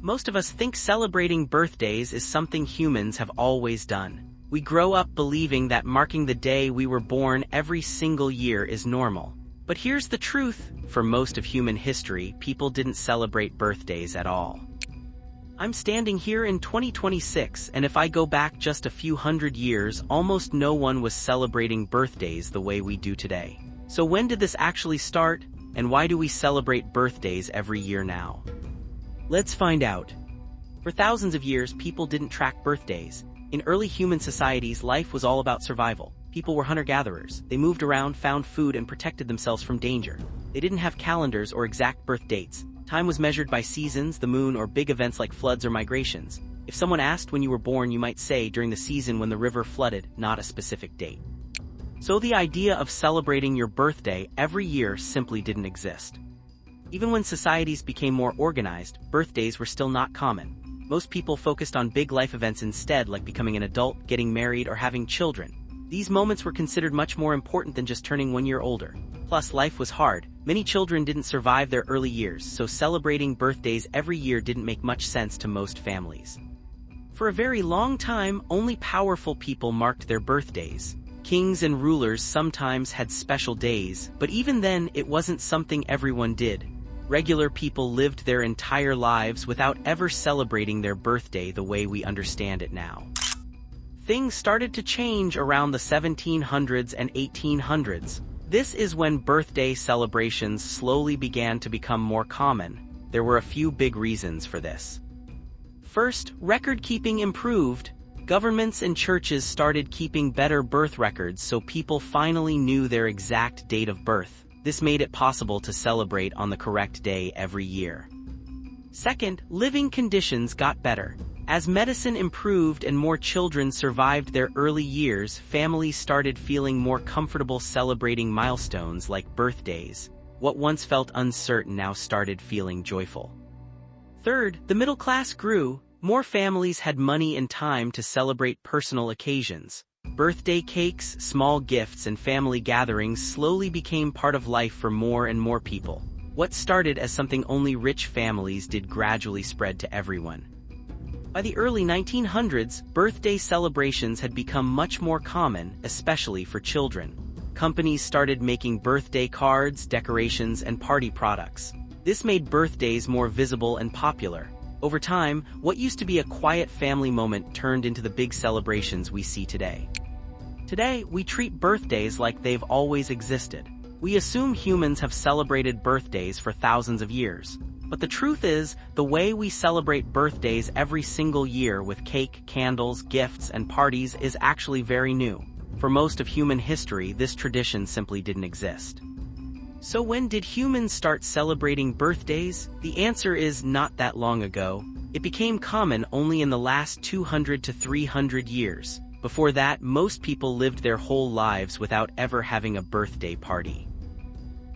Most of us think celebrating birthdays is something humans have always done. We grow up believing that marking the day we were born every single year is normal. But here's the truth: for most of human history, people didn't celebrate birthdays at all. I'm standing here in 2026, and if I go back just a few hundred years, almost no one was celebrating birthdays the way we do today. So when did this actually start, and why do we celebrate birthdays every year now? Let's find out. For thousands of years, people didn't track birthdays. In early human societies, life was all about survival. People were hunter-gatherers. They moved around, found food, and protected themselves from danger. They didn't have calendars or exact birth dates. Time was measured by seasons, the moon, or big events like floods or migrations. If someone asked when you were born, you might say during the season when the river flooded, not a specific date. So the idea of celebrating your birthday every year simply didn't exist. Even when societies became more organized, birthdays were still not common. Most people focused on big life events instead, like becoming an adult, getting married, or having children. These moments were considered much more important than just turning 1 year older. Plus, life was hard. Many children didn't survive their early years, so celebrating birthdays every year didn't make much sense to most families. For a very long time, only powerful people marked their birthdays. Kings and rulers sometimes had special days, but even then, it wasn't something everyone did. Regular people lived their entire lives without ever celebrating their birthday the way we understand it now. Things started to change around the 1700s and 1800s. This is when birthday celebrations slowly began to become more common. There were a few big reasons for this. First, record-keeping improved. Governments and churches started keeping better birth records, so people finally knew their exact date of birth. This made it possible to celebrate on the correct day every year. Second, living conditions got better. As medicine improved and more children survived their early years, families started feeling more comfortable celebrating milestones like birthdays. What once felt uncertain now started feeling joyful. Third, the middle class grew. More families had money and time to celebrate personal occasions. Birthday cakes, small gifts, and family gatherings slowly became part of life for more and more people. What started as something only rich families did gradually spread to everyone. By the early 1900s, birthday celebrations had become much more common, especially for children. Companies started making birthday cards, decorations, and party products. This made birthdays more visible and popular. Over time, what used to be a quiet family moment turned into the big celebrations we see today. Today, we treat birthdays like they've always existed. We assume humans have celebrated birthdays for thousands of years. But the truth is, the way we celebrate birthdays every single year with cake, candles, gifts, and parties is actually very new. For most of human history, this tradition simply didn't exist. So when did humans start celebrating birthdays? The answer is not that long ago. It became common only in the last 200 to 300 years. Before that, most people lived their whole lives without ever having a birthday party.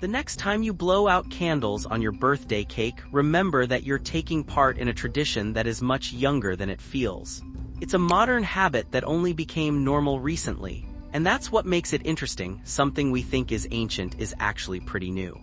The next time you blow out candles on your birthday cake, remember that you're taking part in a tradition that is much younger than it feels. It's a modern habit that only became normal recently. And that's what makes it interesting. Something we think is ancient is actually pretty new.